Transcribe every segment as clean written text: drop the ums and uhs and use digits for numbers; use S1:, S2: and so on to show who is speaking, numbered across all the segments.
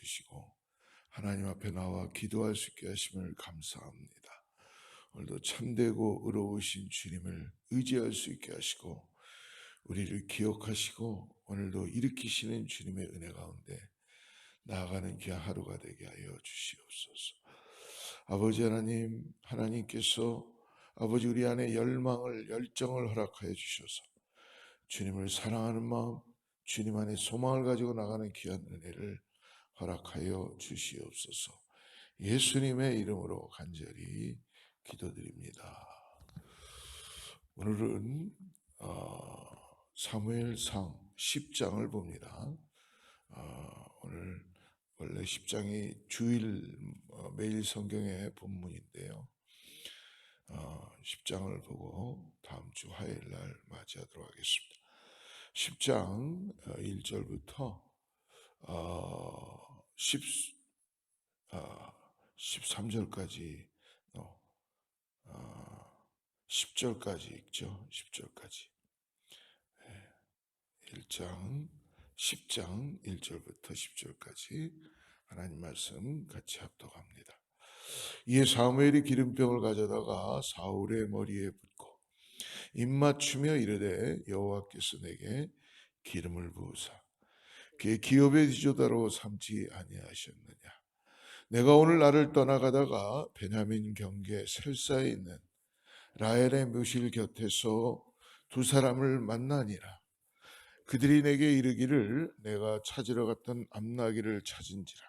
S1: 주시고 하나님 앞에 나와 기도할 수 있게 하심을 감사합니다. 오늘도 참되고 의로우신 주님을 의지할 수 있게 하시고 우리를 기억하시고 오늘도 일으키시는 주님의 은혜 가운데 나아가는 귀한 하루가 되게 하여 주시옵소서. 아버지 하나님, 하나님께서 아버지 우리 안에 열정을 허락하여 주셔서 주님을 사랑하는 마음, 주님 안에 소망을 가지고 나가는 귀한 은혜를 허락하여 주시옵소서. 예수님의 이름으로 간절히 기도드립니다. 오늘은 사무엘상 10장을 봅니다. 오늘 원래 10장이 주일 매일 성경의 본문인데요. 10장을 보고 다음 주 화요일 날 맞이하도록 하겠습니다. 10장 1절부터 13절까지 10절까지 읽죠. 10절까지 1장 10장 1절부터 10절까지 하나님 말씀 같이 합독합니다. 이에 사무엘이 기름병을 가져다가 사울의 머리에 붓고 입맞추며 이르되 여호와께서 내게 기름을 부으사 그의 기업의 지도자로 삼지 아니하셨느냐. 내가 오늘 나를 떠나가다가 베냐민 경계 셀사에 있는 라헬의 묘실 곁에서 두 사람을 만나니라. 그들이 내게 이르기를 내가 찾으러 갔던 암나기를 찾은지라.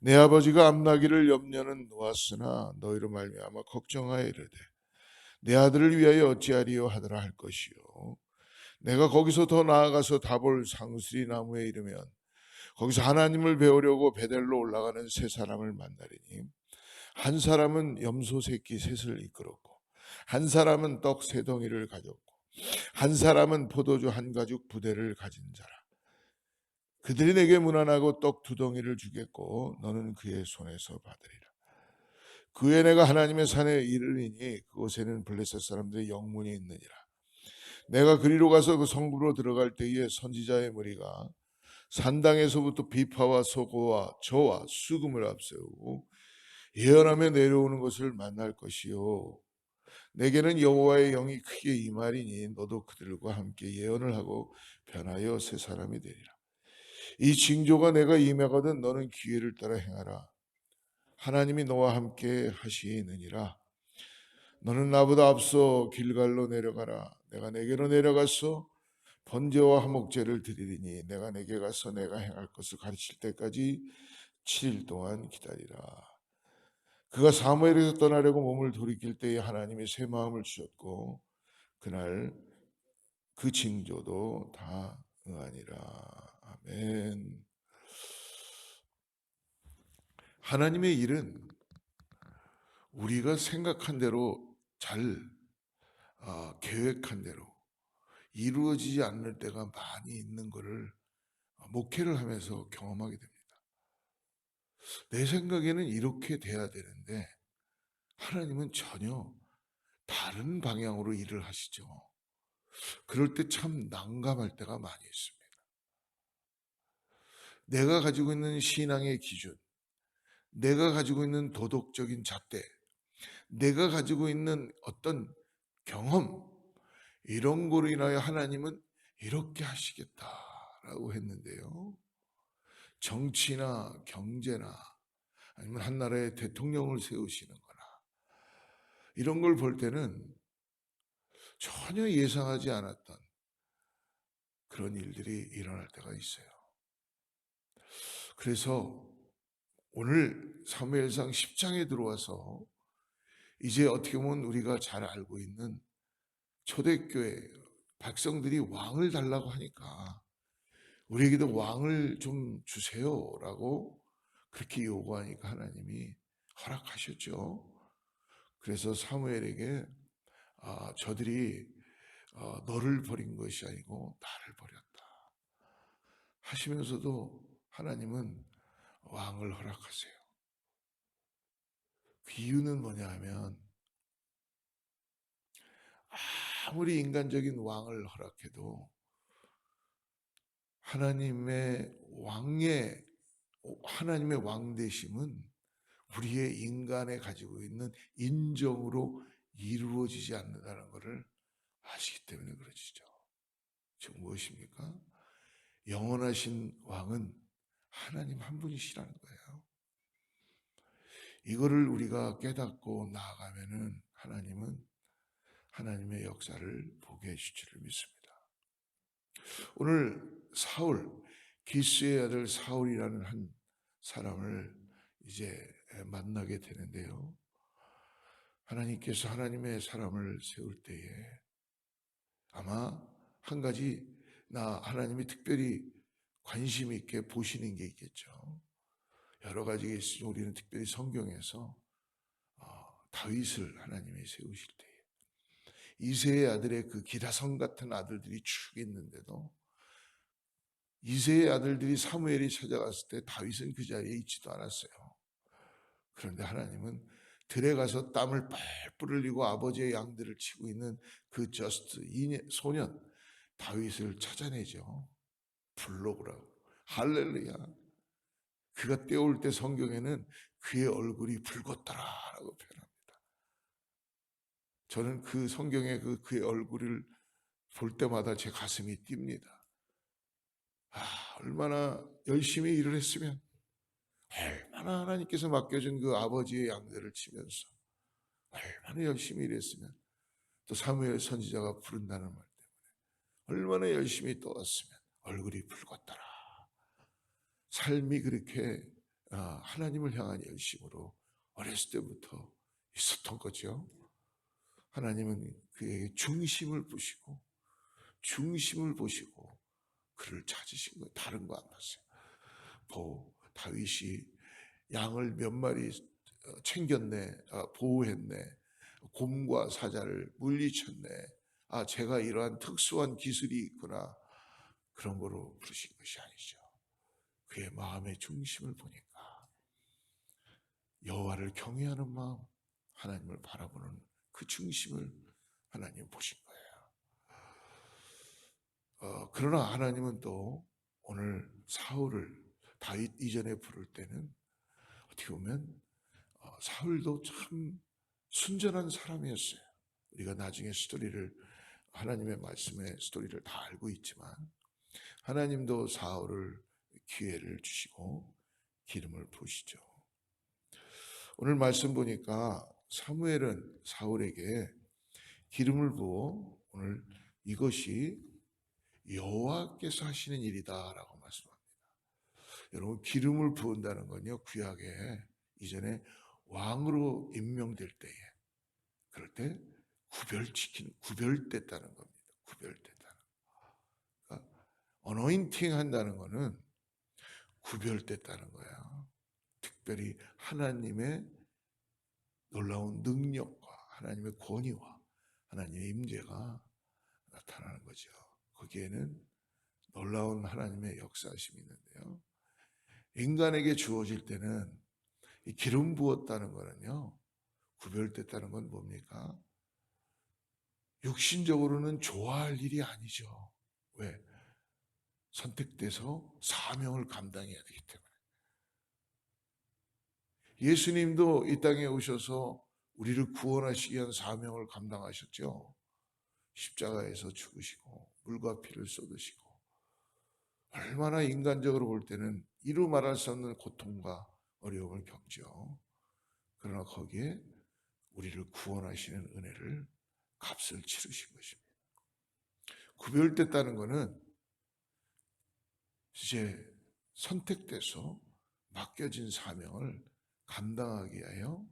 S1: 내 아버지가 암나기를 염려는 놓았으나 너희로 말미암아 걱정하여 이르되 내 아들을 위하여 어찌하리요 하더라 할 것이요. 내가 거기서 더 나아가서 다볼 상수리 나무에 이르면 거기서 하나님을 배우려고 베델로 올라가는 세 사람을 만나리니 한 사람은 염소 새끼 셋을 이끌었고 한 사람은 떡 세 덩이를 가졌고 한 사람은 포도주 한 가죽 부대를 가진 자라. 그들이 내게 문안하고 떡 두 덩이를 주겠고 너는 그의 손에서 받으리라. 그에 내가 하나님의 산에 이르리니 그곳에는 블레셋 사람들의 영문이 있느니라. 내가 그리로 가서 그 성부로 들어갈 때에 선지자의 무리가 산당에서부터 비파와 소고와 저와 수금을 앞세우고 예언하며 내려오는 것을 만날 것이요. 내게는 여호와의 영이 크게 임하리니 너도 그들과 함께 예언을 하고 변하여 새 사람이 되리라. 이 징조가 내가 임하거든 너는 기회를 따라 행하라. 하나님이 너와 함께 하시느니라. 너는 나보다 앞서 길갈로 내려가라. 내가 내게로 내려가서 번제와 화목제를 드리리니 내가 내게 가서 내가 행할 것을 가르칠 때까지 7일 동안 기다리라. 그가 사무엘에서 떠나려고 몸을 돌이킬 때에 하나님이 새 마음을 주셨고 그날 그 징조도 다 응하니라. 아멘. 하나님의 일은 우리가 생각한 대로 잘 계획한 대로 이루어지지 않을 때가 많이 있는 것을 목회를 하면서 경험하게 됩니다. 내 생각에는 이렇게 돼야 되는데 하나님은 전혀 다른 방향으로 일을 하시죠. 그럴 때 참 난감할 때가 많이 있습니다. 내가 가지고 있는 신앙의 기준, 내가 가지고 있는 도덕적인 잣대, 내가 가지고 있는 어떤 경험, 이런 거로 인하여 하나님은 이렇게 하시겠다라고 했는데요. 정치나 경제나 아니면 한 나라의 대통령을 세우시는 거나 이런 걸 볼 때는 전혀 예상하지 않았던 그런 일들이 일어날 때가 있어요. 그래서 오늘 사무엘상 10장에 들어와서 이제 어떻게 보면 우리가 잘 알고 있는 초대교회 백성들이 왕을 달라고 하니까 우리에게도 왕을 좀 주세요라고 그렇게 요구하니까 하나님이 허락하셨죠. 그래서 사무엘에게 저들이 너를 버린 것이 아니고 나를 버렸다 하시면서도 하나님은 왕을 허락하세요. 그 이유는 뭐냐 하면 아무리 인간적인 왕을 허락해도 하나님의 왕의 하나님의 왕되심은 우리의 인간에 가지고 있는 인정으로 이루어지지 않는다는 것을 아시기 때문에 그러시죠. 즉 무엇입니까? 영원하신 왕은 하나님 한 분이시라는 거예요. 이거를 우리가 깨닫고 나아가면은 하나님은 하나님의 역사를 보게 해줄 줄 믿습니다. 오늘 사울, 기스의 아들 사울이라는 한 사람을 이제 만나게 되는데요. 하나님께서 하나님의 사람을 세울 때에 아마 한 가지 하나님이 특별히 관심 있게 보시는 게 있겠죠. 여러 가지가 있으죠. 우리는 특별히 성경에서 다윗을 하나님이 세우실 때에 이새의 아들의 그 기라성 같은 아들들이 쭉 있는데도 이새의 아들들이 사무엘이 찾아갔을 때 다윗은 그 자리에 있지도 않았어요. 그런데 하나님은 들에 가서 땀을 뻘뻘 흘리고 아버지의 양들을 치고 있는 그 저스트 소년 다윗을 찾아내죠. 불러오라고. 할렐루야. 그가 뛰어올 때 성경에는 그의 얼굴이 붉었더라라고 표현합니다. 저는 그 성경의 그의 얼굴을 볼 때마다 제 가슴이 뜁니다. 얼마나 열심히 일을 했으면, 얼마나 하나님께서 맡겨준 그 아버지의 양들을 치면서 얼마나 열심히 일했으면, 또 사무엘 선지자가 부른다는 말 때문에 얼마나 열심히 떠왔으면 얼굴이 붉었더라. 삶이 그렇게 하나님을 향한 열심으로 어렸을 때부터 있었던 거죠. 하나님은 그의 중심을 보시고 그를 찾으신 거예요. 다른 거 안 봤어요. 다윗이 양을 몇 마리 챙겼네, 보호했네, 곰과 사자를 물리쳤네. 제가 이러한 특수한 기술이 있구나. 그런 거로 부르신 것이 아니죠. 그의 마음의 중심을 보니까 여호와를 경외하는 마음, 하나님을 바라보는 그 중심을 하나님 보신 거예요. 그러나 하나님은 또 오늘 사울을 다윗 이전에 부를 때는 어떻게 보면 사울도 참 순전한 사람이었어요. 우리가 나중에 하나님의 말씀의 스토리를 다 알고 있지만 하나님도 사울을 기회를 주시고 기름을 부으시죠. 오늘 말씀 보니까 사무엘은 사울에게 기름을 부어 오늘 이것이 여호와께서 하시는 일이다라고 말씀합니다. 여러분, 기름을 부은다는 건요, 구약에 이전에 왕으로 임명될 때에, 그럴 때 구별됐다는 겁니다. 구별됐다는. 그러니까 어노인팅 한다는 거는 구별됐다는 거야. 특별히 하나님의 놀라운 능력과 하나님의 권위와 하나님의 임재가 나타나는 거죠. 거기에는 놀라운 하나님의 역사심이 있는데요. 인간에게 주어질 때는 이 기름 부었다는 거는요, 구별됐다는 건 뭡니까? 육신적으로는 좋아할 일이 아니죠. 왜? 선택돼서 사명을 감당해야 되기 때문에. 예수님도 이 땅에 오셔서 우리를 구원하시기 위한 사명을 감당하셨죠. 십자가에서 죽으시고 물과 피를 쏟으시고 얼마나 인간적으로 볼 때는 이루 말할 수 없는 고통과 어려움을 겪죠. 그러나 거기에 우리를 구원하시는 은혜를 값을 치르신 것입니다. 구별됐다는 것은 이제 선택돼서 맡겨진 사명을 감당하기 위하여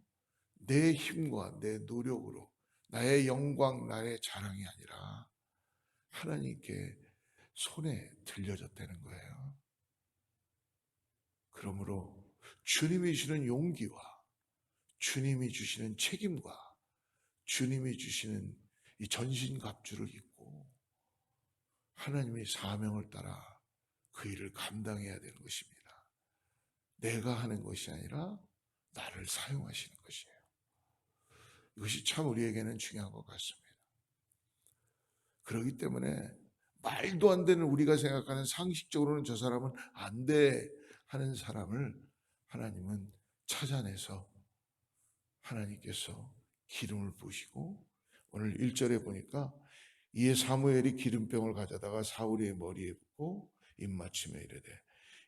S1: 내 힘과 내 노력으로 나의 영광, 나의 자랑이 아니라 하나님께 손에 들려졌다는 거예요. 그러므로 주님이 주시는 용기와 주님이 주시는 책임과 주님이 주시는 이 전신갑주를 입고 하나님의 사명을 따라 그 일을 감당해야 되는 것입니다. 내가 하는 것이 아니라 나를 사용하시는 것이에요. 이것이 참 우리에게는 중요한 것 같습니다. 그렇기 때문에 말도 안 되는 우리가 생각하는 상식적으로는 저 사람은 안 돼, 하는 사람을 하나님은 찾아내서 하나님께서 기름을 부으시고, 오늘 1절에 보니까 이에 사무엘이 기름병을 가져다가 사울의 머리에 붓고 입맞춤에 이르되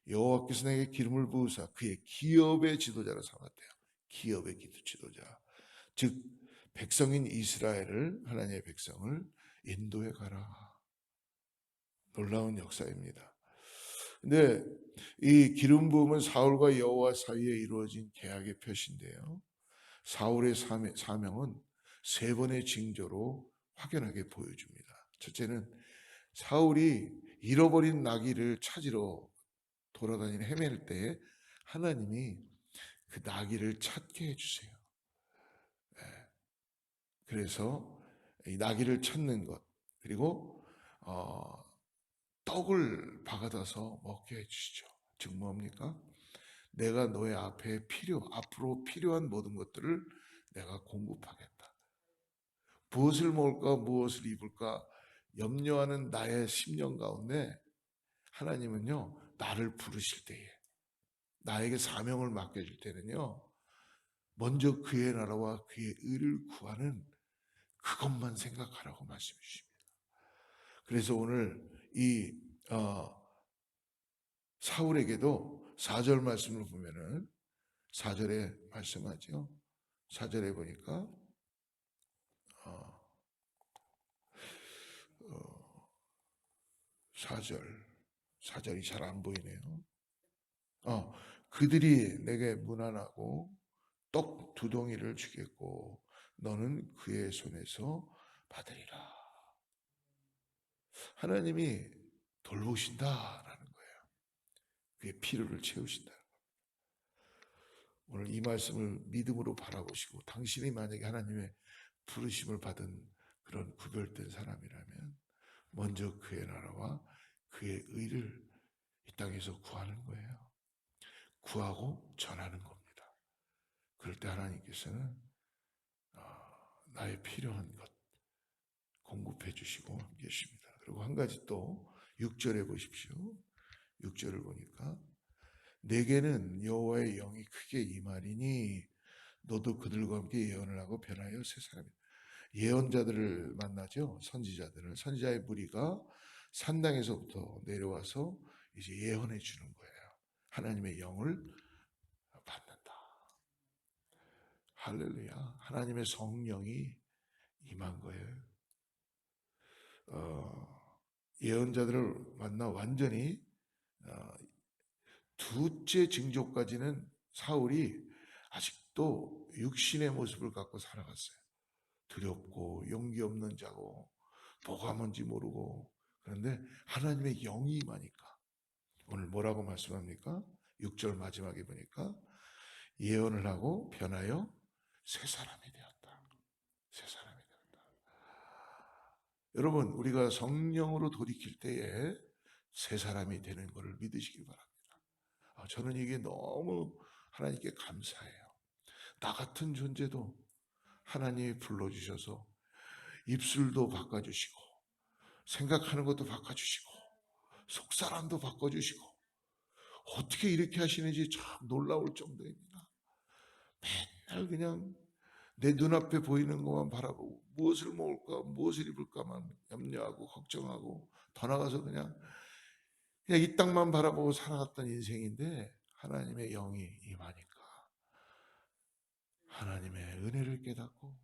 S1: 여호와께서 내게 기름을 부으사 그의 기업의 지도자로 삼았대요. 기업의 지도자, 즉 백성인 이스라엘을, 하나님의 백성을 인도해 가라. 놀라운 역사입니다. 근데 이 기름 부음은 사울과 여호와 사이에 이루어진 계약의 표시인데요, 사울의 사명은 세 번의 징조로 확연하게 보여줍니다. 첫째는 사울이 잃어버린 나귀를 찾으러 돌아다니는 헤맬 때 하나님이 그 나귀를 찾게 해주세요. 그래서 이 나귀를 찾는 것, 그리고 떡을 박아다서 먹게 해주시죠. 즉 뭡니까? 내가 너의 앞으로 필요한 모든 것들을 내가 공급하겠다. 무엇을 먹을까, 무엇을 입을까 염려하는 나의 심령 가운데 하나님은요, 나를 부르실 때에, 나에게 사명을 맡겨줄 때는요, 먼저 그의 나라와 그의 의를 구하는 그것만 생각하라고 말씀해 주십니다. 그래서 오늘 이 사울에게도 4절 말씀을 보면은 4절에 말씀하죠. 4절에 보니까 4절이 잘 안 보이네요. 그들이 내게 무난하고 떡 2덩이를 주겠고 너는 그의 손에서 받으리라. 하나님이 돌보신다라는 거예요. 그의 필요를 채우신다. 오늘 이 말씀을 믿음으로 바라보시고, 당신이 만약에 하나님의 부르심을 받은 그런 구별된 사람이라면 먼저 그의 나라와 그의 의를 이 땅에서 구하는 거예요. 구하고 전하는 겁니다. 그럴 때 하나님께서는 나의 필요한 것 공급해 주시고 계십니다. 그리고 한 가지 또 6절에 보십시오. 6절을 보니까 내게는 여호와의 영이 크게 임하리니 너도 그들과 함께 예언을 하고 변하여 새 사람이다. 예언자들을 만나죠. 선지자의 무리가 산당에서부터 내려와서 이제 예언해 주는 거예요. 하나님의 영을 받는다. 할렐루야. 하나님의 성령이 임한 거예요. 예언자들을 만나 완전히 둘째 징조까지는 사울이 아직도 육신의 모습을 갖고 살아갔어요. 두렵고 용기 없는 자고 뭐가 뭔지 모르고. 그런데 하나님의 영이 임하니까 오늘 뭐라고 말씀합니까? 6절 마지막에 보니까 예언을 하고 변하여 새 사람이 되었다. 새 사람이 되었다. 여러분, 우리가 성령으로 돌이킬 때에 새 사람이 되는 것을 믿으시기 바랍니다. 저는 이게 너무 하나님께 감사해요. 나 같은 존재도 하나님이 불러주셔서 입술도 바꿔주시고 생각하는 것도 바꿔주시고 속사람도 바꿔주시고 어떻게 이렇게 하시는지 참 놀라울 정도입니다. 맨날 그냥 내 눈앞에 보이는 것만 바라보고 무엇을 먹을까 무엇을 입을까만 염려하고 걱정하고 더 나가서 그냥 이 땅만 바라보고 살아갔던 인생인데 하나님의 영이 임하니까 하나님의 은혜를 깨닫고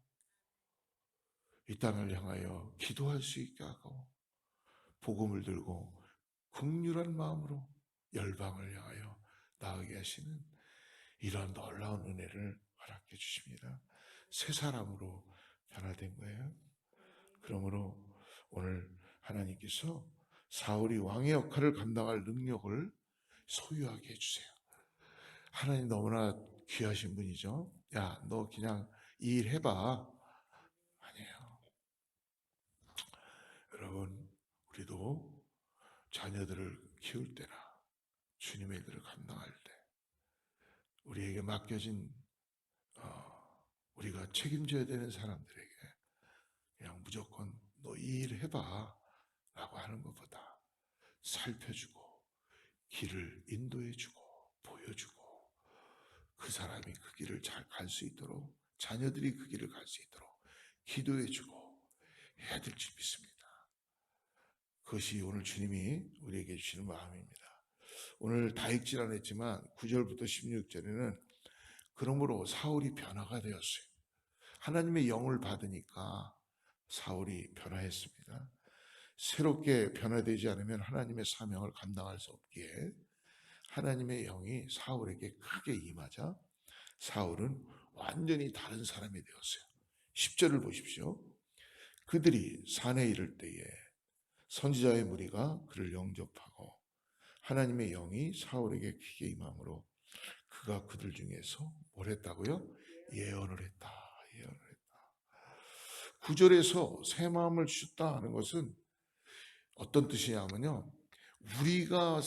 S1: 이 땅을 향하여 기도할 수 있게 하고 복음을 들고 긍휼한 마음으로 열방을 향하여 나아가게 하시는 이런 놀라운 은혜를 허락해 주십니다. 새 사람으로 변화된 거예요. 그러므로 오늘 하나님께서 사울이 왕의 역할을 감당할 능력을 소유하게 해주세요. 하나님 너무나 귀하신 분이죠. 야, 너 그냥 이 일 해봐. 아니에요. 여러분, 우리도 자녀들을 키울 때나 주님의 일들을 감당할 때 우리에게 맡겨진 우리가 책임져야 되는 사람들에게 그냥 무조건 너 이 일 해봐 라고 하는 것보다 살펴주고 길을 인도해주고 보여주고 그 사람이 그 길을 잘 갈 수 있도록, 자녀들이 그 길을 갈 수 있도록 기도해주고 해야 될 줄 믿습니다. 그것이 오늘 주님이 우리에게 주시는 마음입니다. 오늘 다 읽질 않았지만 9절부터 16절에는 그러므로 사울이 변화가 되었어요. 하나님의 영을 받으니까 사울이 변화했습니다. 새롭게 변화되지 않으면 하나님의 사명을 감당할 수 없기에 하나님의 영이 사울에게 크게 임하자 사울은 완전히 다른 사람이 되었어요. 10절을 보십시오. 그들이 산에 이를 때에 선지자의 무리가 그를 영접하고 하나님의 영이 사울에게 크게 임함으로 그가 그들 중에서 뭘 했다고요? 예언을 했다. 예언을 했다. 9절에서 새 마음을 주셨다 하는 것은 어떤 뜻이냐면요. 우리가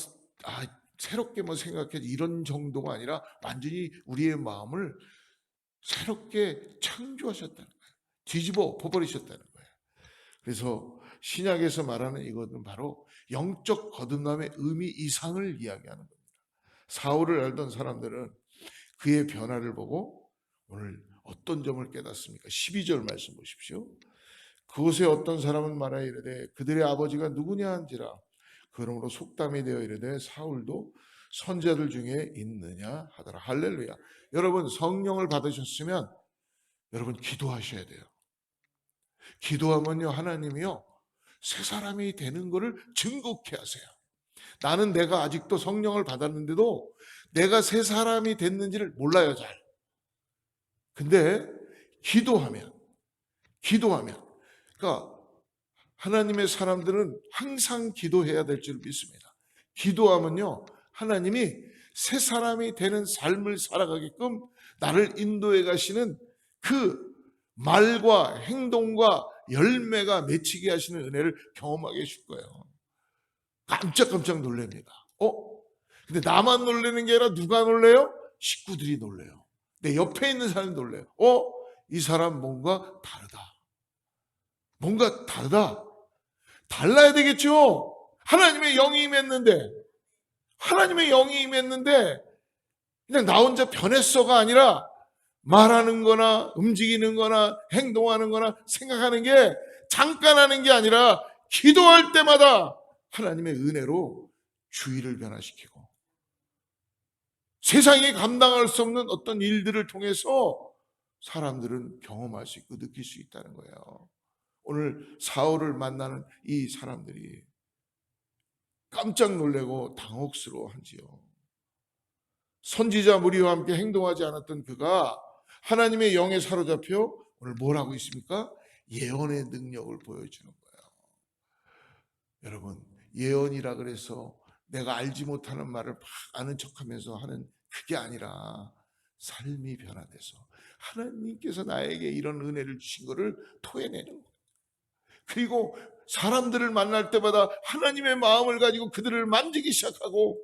S1: 새롭게 뭐 생각해 이런 정도가 아니라 완전히 우리의 마음을 새롭게 창조하셨다는 거예요. 뒤집어 엎어버리셨다는 거예요. 그래서 신약에서 말하는 이것은 바로 영적 거듭남의 의미 이상을 이야기하는 겁니다. 사울을 알던 사람들은 그의 변화를 보고 오늘 어떤 점을 깨닫습니까? 12절 말씀 보십시오. 그곳에 어떤 사람은 말하여 이르되 그들의 아버지가 누구냐 한지라. 그러므로 속담이 되어 이르되 사울도 선자들 중에 있느냐 하더라. 할렐루야. 여러분 성령을 받으셨으면 여러분 기도하셔야 돼요. 기도하면요 하나님이요 새 사람이 되는 것을 증거케 하세요. 나는 내가 아직도 성령을 받았는데도 내가 새 사람이 됐는지를 몰라요 잘. 근데 기도하면 그러니까 하나님의 사람들은 항상 기도해야 될 줄 믿습니다. 기도하면요 하나님이 새 사람이 되는 삶을 살아가게끔 나를 인도해 가시는 그 말과 행동과 열매가 맺히게 하시는 은혜를 경험하게 해줄 거예요. 깜짝깜짝 놀랍니다. 근데 나만 놀라는 게 아니라 누가 놀래요? 식구들이 놀래요. 내 옆에 있는 사람이 놀래요. 이 사람 뭔가 다르다. 뭔가 다르다. 달라야 되겠죠. 하나님의 영이 임했는데 그냥 나 혼자 변했어가 아니라 말하는 거나 움직이는 거나 행동하는 거나 생각하는 게 잠깐 하는 게 아니라 기도할 때마다 하나님의 은혜로 주의를 변화시키고 세상이 감당할 수 없는 어떤 일들을 통해서 사람들은 경험할 수 있고 느낄 수 있다는 거예요. 오늘 사울을 만나는 이 사람들이 깜짝 놀래고 당혹스러워하지요. 선지자 무리와 함께 행동하지 않았던 그가 하나님의 영에 사로잡혀 오늘 뭘 하고 있습니까? 예언의 능력을 보여주는 거예요. 여러분 예언이라 그래서 내가 알지 못하는 말을 막 아는 척하면서 하는 그게 아니라 삶이 변화돼서 하나님께서 나에게 이런 은혜를 주신 것을 토해내는 거예요. 그리고 사람들을 만날 때마다 하나님의 마음을 가지고 그들을 만지기 시작하고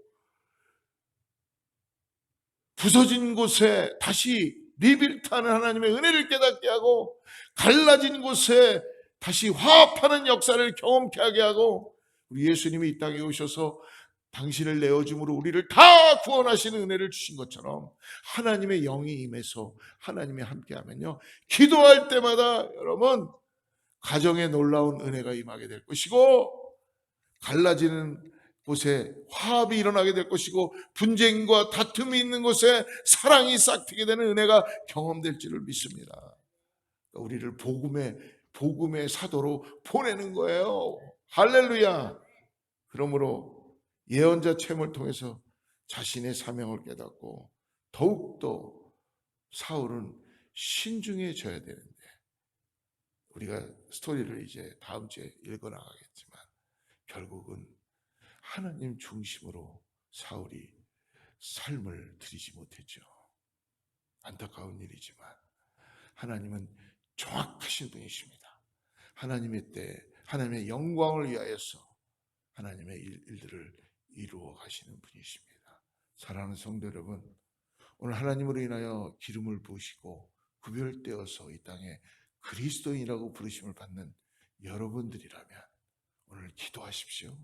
S1: 부서진 곳에 다시 리빌트하는 하나님의 은혜를 깨닫게 하고 갈라진 곳에 다시 화합하는 역사를 경험케 하게 하고 우리 예수님이 이 땅에 오셔서 당신을 내어줌으로 우리를 다 구원하시는 은혜를 주신 것처럼 하나님의 영이 임해서 하나님이 함께하면요 기도할 때마다 여러분 가정에 놀라운 은혜가 임하게 될 것이고 갈라지는 곳에 화합이 일어나게 될 것이고 분쟁과 다툼이 있는 곳에 사랑이 싹트게 되는 은혜가 경험될 줄을 믿습니다. 우리를 복음의 사도로 보내는 거예요. 할렐루야. 그러므로 예언자 챔을 통해서 자신의 사명을 깨닫고 더욱더 사울은 신중해져야 되는데 우리가 스토리를 이제 다음 주에 읽어나가겠지만 결국은 하나님 중심으로 사울이 삶을 드리지 못했죠. 안타까운 일이지만 하나님은 정확하신 분이십니다. 하나님의 때 하나님의 영광을 위하여서 하나님의 일들을 이루어 가시는 분이십니다. 사랑하는 성도 여러분, 오늘 하나님으로 인하여 기름을 부으시고 구별되어서 이 땅에 그리스도인이라고 부르심을 받는 여러분들이라면 오늘 기도하십시오.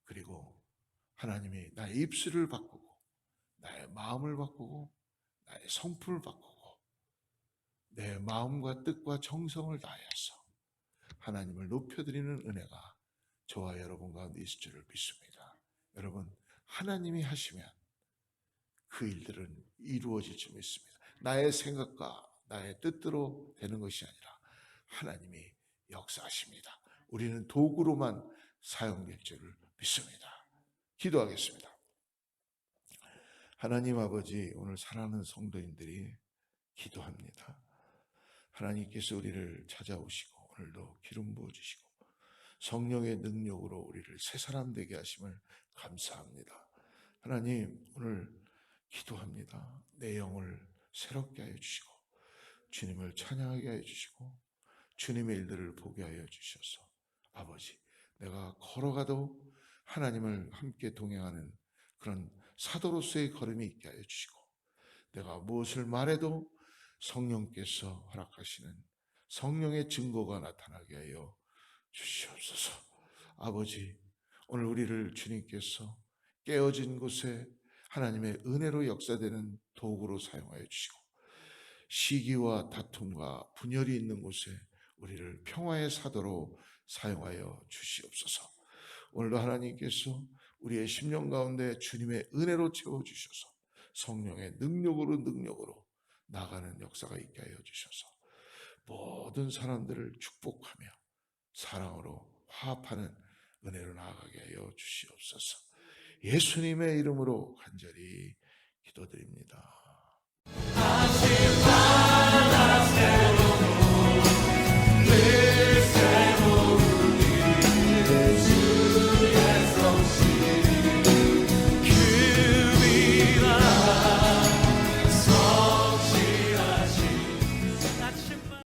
S1: 그리고 하나님이 나의 입술을 바꾸고 나의 마음을 바꾸고 나의 성품을 바꾸고 내 마음과 뜻과 정성을 다하여서 하나님을 높여드리는 은혜가 저와 여러분 가운데 있을 줄을 믿습니다. 여러분, 하나님이 하시면 그 일들은 이루어질 줄 믿습니다. 나의 생각과 나의 뜻대로 되는 것이 아니라 하나님이 역사하십니다. 우리는 도구로만 사용될 줄을 믿습니다. 기도하겠습니다. 하나님 아버지, 오늘 사랑하는 성도님들이 기도합니다. 하나님께서 우리를 찾아오시고 오늘도 기름 부어주시고 성령의 능력으로 우리를 새 사람 되게 하심을 감사합니다. 하나님, 오늘 기도합니다. 내 영을 새롭게 하여 주시고 주님을 찬양하게 하여 주시고 주님의 일들을 보게 하여 주셔서 아버지, 내가 걸어가도 하나님을 함께 동행하는 그런 사도로서의 걸음이 있게 하여 주시고 내가 무엇을 말해도 성령께서 허락하시는 성령의 증거가 나타나게 하여 주시옵소서. 아버지, 오늘 우리를 주님께서 깨어진 곳에 하나님의 은혜로 역사되는 도구로 사용하여 주시고 시기와 다툼과 분열이 있는 곳에 우리를 평화의 사도로 사용하여 주시옵소서. 오늘도 하나님께서 우리의 심령 가운데 주님의 은혜로 채워주셔서 성령의 능력으로 나가는 역사가 있게 하여 주셔서 모든 사람들을 축복하며 사랑으로 화합하는 은혜로 나아가게 하여 주시옵소서. 예수님의 이름으로 간절히 기도드립니다.